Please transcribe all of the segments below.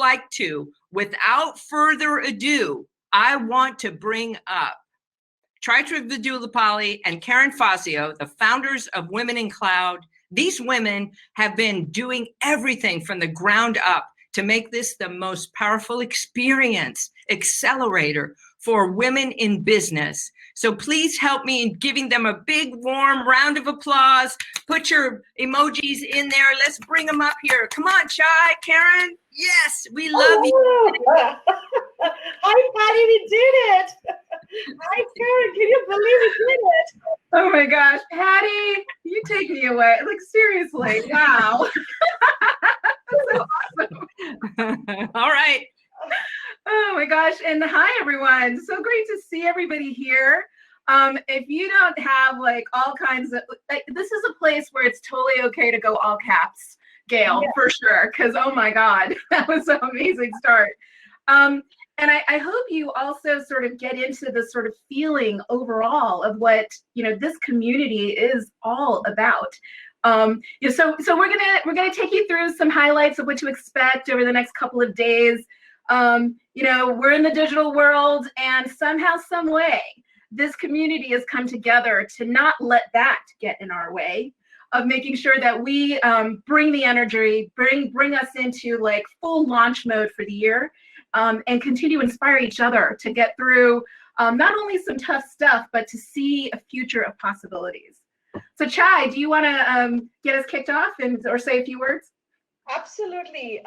like to, without further ado, I want to bring up Chaitra Vidulapalli and Karen Fazio, the founders of Women in Cloud. These women have been doing everything from the ground up to make this the most powerful experience accelerator for women in business. So please help me in giving them a big, warm round of applause. Put your emojis in there. Let's bring them up here. Come on, Chai, Karen. Yes, we love you. Hi, Patty, we did it. Hi, Karen, can you believe we did it? Oh my gosh, Patty, you take me away. Like, seriously, wow. That's so awesome. All right. Oh my gosh, and hi everyone. So great to see everybody here. If you don't have like all kinds of, like, this is a place where it's totally okay to go all caps, Gail, yeah, for sure, because oh my God, that was an amazing start. And I hope you also sort of get into the sort of feeling overall of what, you know, this community is all about. You know, so we're gonna take you through some highlights of what to expect over the next couple of days. You know, we're in the digital world, and somehow, some way, this community has come together to not let that get in our way of making sure that we bring the energy, bring us into like full launch mode for the year, and continue to inspire each other to get through not only some tough stuff, but to see a future of possibilities. So Chai, do you want to get us kicked off or say a few words? Absolutely,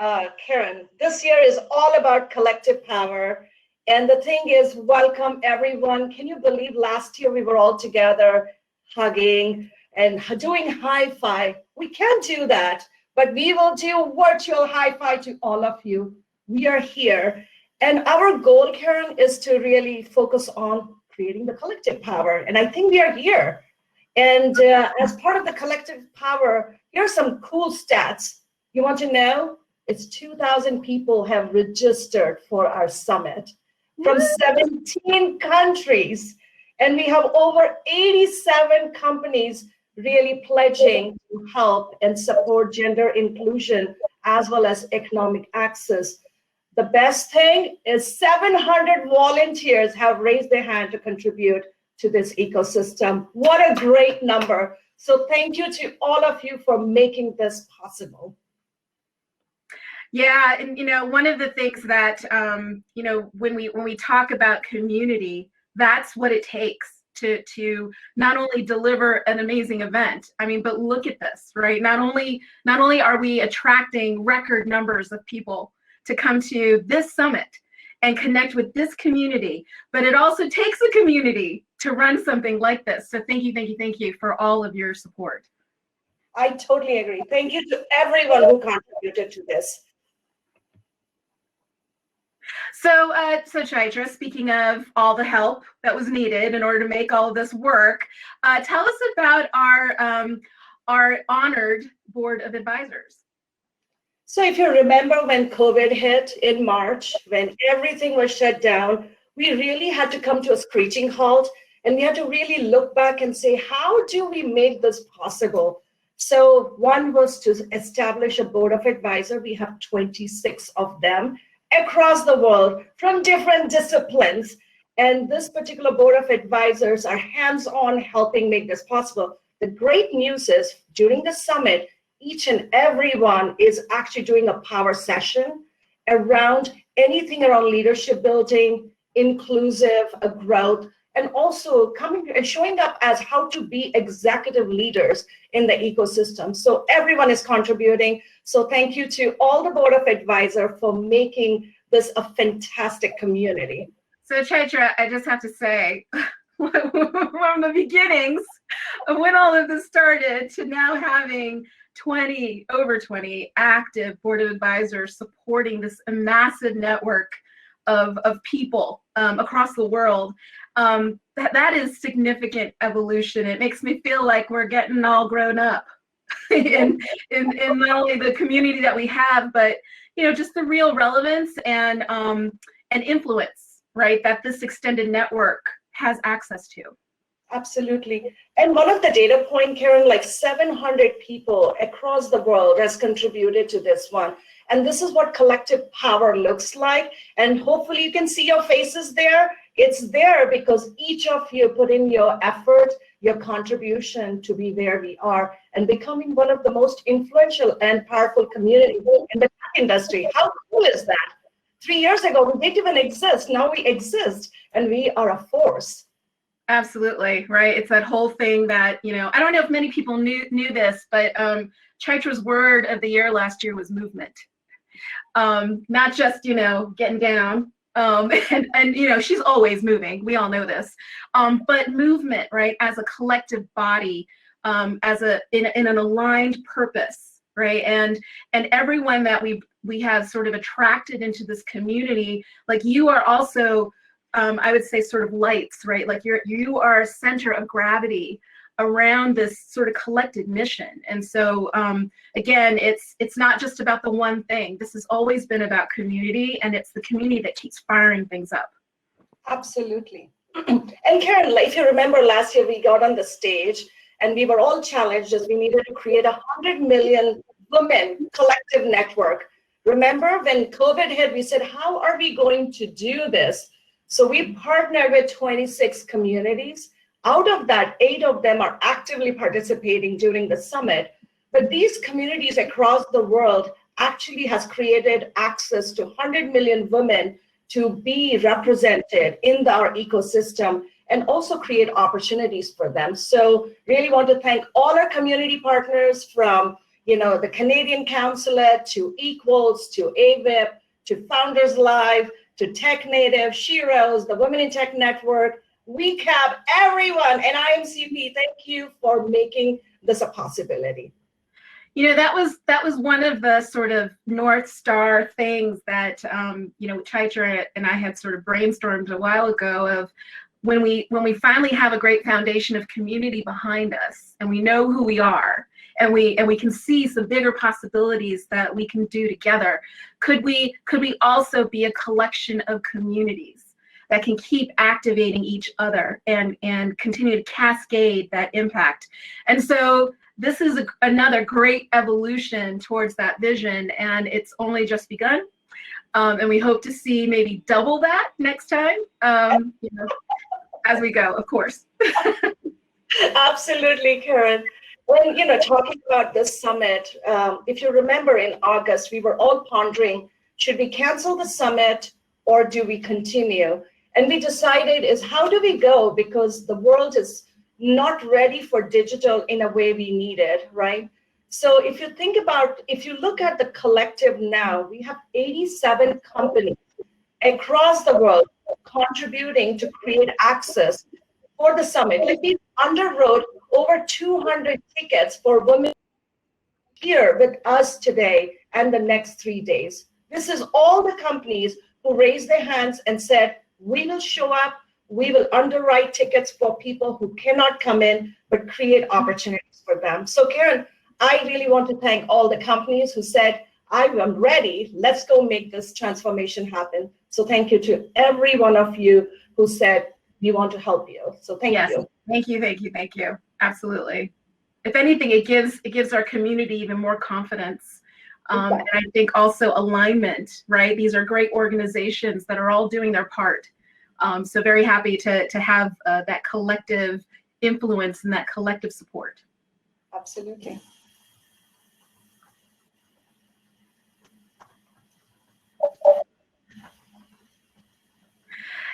Karen. This year is all about collective power. And the thing is, welcome everyone. Can you believe last year we were all together hugging and doing high five? We can't do that, but we will do virtual high five to all of you. We are here. And our goal, Karen, is to really focus on creating the collective power. And I think we are here. And as part of the collective power, here are some cool stats. You want to know? It's 2,000 people have registered for our summit from 17 countries. And we have over 87 companies really pledging to help and support gender inclusion as well as economic access. The best thing is 700 volunteers have raised their hand to contribute to this ecosystem. What a great number. So thank you to all of you for making this possible. Yeah, and you know, one of the things that you know, when we talk about community, that's what it takes to not only deliver an amazing event. I mean, but look at this, right? Not only are we attracting record numbers of people to come to this summit and connect with this community, but it also takes a community to run something like this. So thank you for all of your support. I totally agree. Thank you to everyone who contributed to this. So, Chaitra, speaking of all the help that was needed in order to make all of this work, tell us about our honored board of advisors. So if you remember when COVID hit in March, when everything was shut down, we really had to come to a screeching halt, and we had to really look back and say, how do we make this possible? So one was to establish a board of advisors. We have 26 of them across the world from different disciplines. And this particular board of advisors are hands-on helping make this possible. The great news is during the summit, each and everyone is actually doing a power session around anything around leadership building, inclusive growth, and also coming and showing up as how to be executive leaders in the ecosystem. So everyone is contributing. So thank you to all the board of advisors for making this a fantastic community. So Chaitra, I just have to say, from the beginnings of when all of this started to now having over 20 active board of advisors supporting this massive network of people across the world, that is significant evolution. It makes me feel like we're getting all grown up in not only the community that we have, but you know, just the real relevance and influence, right, that this extended network has access to. Absolutely. And one of the data point, Karen, like 700 people across the world has contributed to this one. And this is what collective power looks like. And hopefully you can see your faces there. It's there because each of you put in your effort, your contribution to be where we are and becoming one of the most influential and powerful communities in the tech industry. How cool is that? 3 years ago, we didn't even exist. Now we exist and we are a force. Absolutely, right? It's that whole thing that, I don't know if many people knew this, but Chaitra's word of the year last year was movement. Not just, getting down. And she's always moving. We all know this. But movement, right? As a collective body, in an aligned purpose, right? And everyone that we have sort of attracted into this community, like you are also, I would say, sort of lights, right? Like you are a center of gravity around this sort of collective mission. And so again, it's not just about the one thing. This has always been about community, and it's the community that keeps firing things up. Absolutely. And Karen, if you remember last year, we got on the stage and we were all challenged as we needed to create 100 million women collective network. Remember when COVID hit, we said, how are we going to do this? So we partnered with 26 communities. Out of that, 8 of them are actively participating during the summit. But these communities across the world actually has created access to 100 million women to be represented in our ecosystem and also create opportunities for them. So really want to thank all our community partners from the Canadian Consulate to Equals to AVIP to Founders Live to Tech Native, Sheroes, the Women in Tech Network, WeCap, everyone, and IMCP. Thank you for making this a possibility. That was one of the sort of North Star things that Chaitra and I had sort of brainstormed a while ago of when we finally have a great foundation of community behind us and we know who we are and we can see some bigger possibilities that we can do together. Could we also be a collection of communities that can keep activating each other and continue to cascade that impact? And so this is another great evolution towards that vision, and it's only just begun. And we hope to see maybe double that next time, as we go, of course. Absolutely, Karen. When talking about this summit, if you remember in August, we were all pondering, should we cancel the summit or do we continue? And we decided is how do we go? Because the world is not ready for digital in a way we need it, right? So if you look at the collective now, we have 87 companies across the world contributing to create access for the summit. Like we underwrote over 200 tickets for women here with us today and the next 3 days. This is all the companies who raised their hands and said, we will show up, we will underwrite tickets for people who cannot come in, but create opportunities for them. So Karen, I really want to thank all the companies who said, I am ready, let's go make this transformation happen. So thank you to every one of you who said, we want to help you. So thank you. Thank you. Absolutely. If anything, it gives our community even more confidence. And I think also alignment, right? These are great organizations that are all doing their part. So very happy to have that collective influence and that collective support. Absolutely.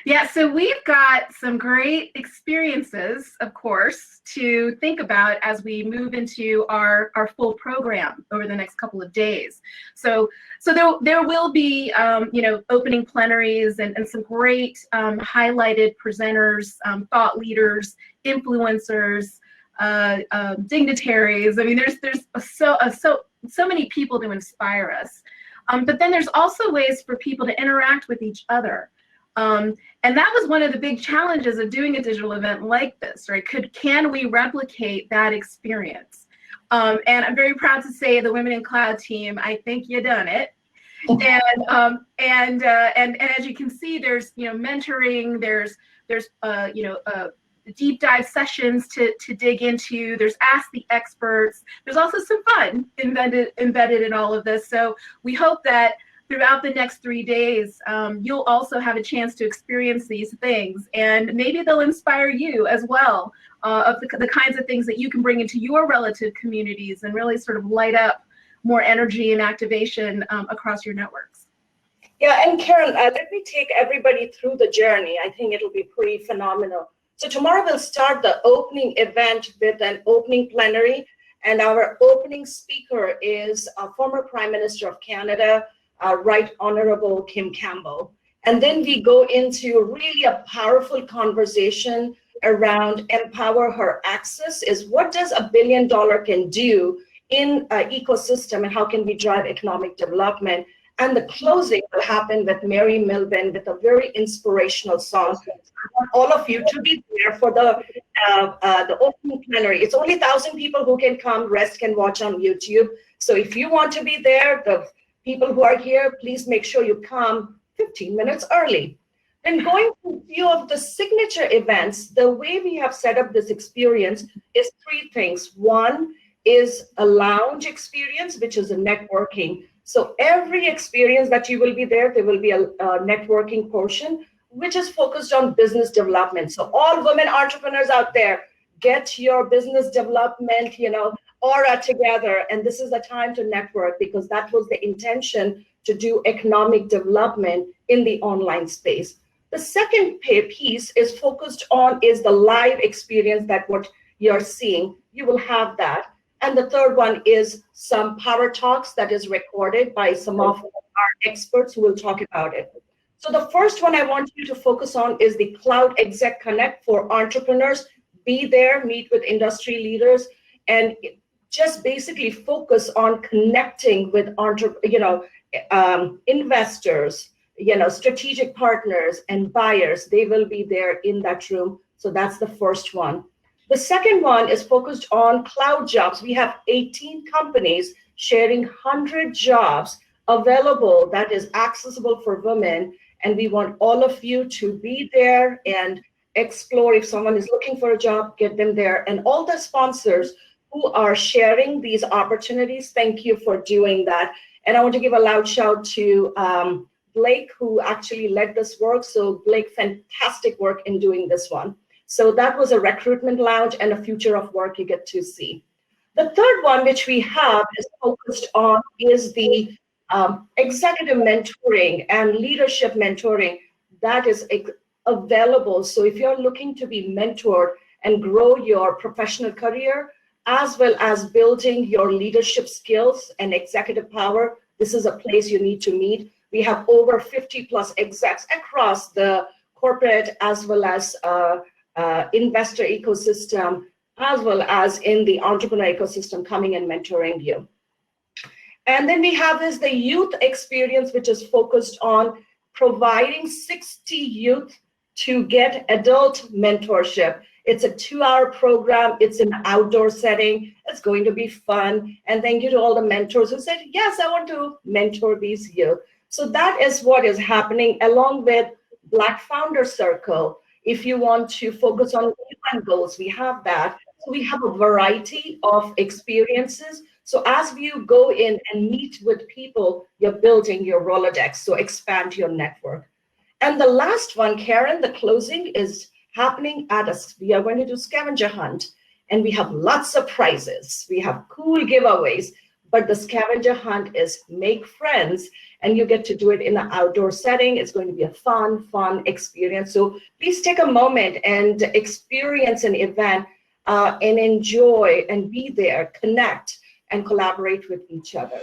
Yeah, so we've got some great experiences, of course, to think about as we move into our full program over the next couple of days. So there will be, opening plenaries and some great highlighted presenters, thought leaders, influencers, dignitaries. I mean, there's so many people to inspire us. But then there's also ways for people to interact with each other. And that was one of the big challenges of doing a digital event like this, right? Can we replicate that experience? And I'm very proud to say the Women in Cloud team, I think you done it. And as you can see, there's mentoring, there's deep dive sessions to dig into. There's Ask the Experts. There's also some fun embedded in all of this. So we hope that throughout the next 3 days, you'll also have a chance to experience these things, and maybe they'll inspire you as well of the kinds of things that you can bring into your relative communities and really sort of light up more energy and activation across your networks. Yeah, and Karen, let me take everybody through the journey. I think it'll be pretty phenomenal. So tomorrow we'll start the opening event with an opening plenary, and our opening speaker is former Prime Minister of Canada, Right Honorable Kim Campbell. And then we go into really a powerful conversation around Empower Her Access, is what does $1 billion can do in an ecosystem and how can we drive economic development. And the closing will happen with Mary Milben with a very inspirational song. I want all of you to be there for the opening plenary. It's only 1,000 people who can come, rest can watch on YouTube. So if you want to be there, the people who are here, please make sure you come 15 minutes early. And going to a few of the signature events, the way we have set up this experience is 3 things. One is a lounge experience, which is a networking. So every experience that you will be there will be a networking portion, which is focused on business development. So all women entrepreneurs out there, get your business development, aura together. And this is the time to network, because that was the intention, to do economic development in the online space. The second piece is focused on is the live experience, that what you're seeing, you will have that. And the third one is some power talks that is recorded by some of our experts who will talk about it. So the first one I want you to focus on is the Cloud Exec Connect for entrepreneurs. Be there, meet with industry leaders, and just basically focus on connecting with investors, strategic partners and buyers. They will be there in that room. So that's the first one. The second one is focused on cloud jobs. We have 18 companies sharing 100 jobs available that is accessible for women. And we want all of you to be there and explore. If someone is looking for a job, get them there. And all the sponsors who are sharing these opportunities, thank you for doing that. And I want to give a loud shout to Blake, who actually led this work. So Blake, fantastic work in doing this one. So that was a recruitment lounge and a future of work you get to see. The third one, which we have is focused on, is the executive mentoring and leadership mentoring that is available. So if you're looking to be mentored and grow your professional career, as well as building your leadership skills and executive power, this is a place you need to meet. We have over 50 plus execs across the corporate as well as investor ecosystem, as well as in the entrepreneur ecosystem, coming and mentoring you. And then we have the youth experience, which is focused on providing 60 youth to get adult mentorship. It's a 2-hour program. It's an outdoor setting. It's going to be fun. And thank you to all the mentors who said, yes, I want to mentor these youth. So that is what is happening, along with Black Founder Circle. If you want to focus on UN goals, we have that. So we have a variety of experiences. So as you go in and meet with people, you're building your Rolodex, so expand your network. And the last one, Karen, the closing is happening at us. We are going to do scavenger hunt, and we have lots of prizes. We have cool giveaways, but the scavenger hunt is make friends, and you get to do it in an outdoor setting. It's going to be a fun experience. So please take a moment and experience an event and enjoy and be there, connect and collaborate with each other.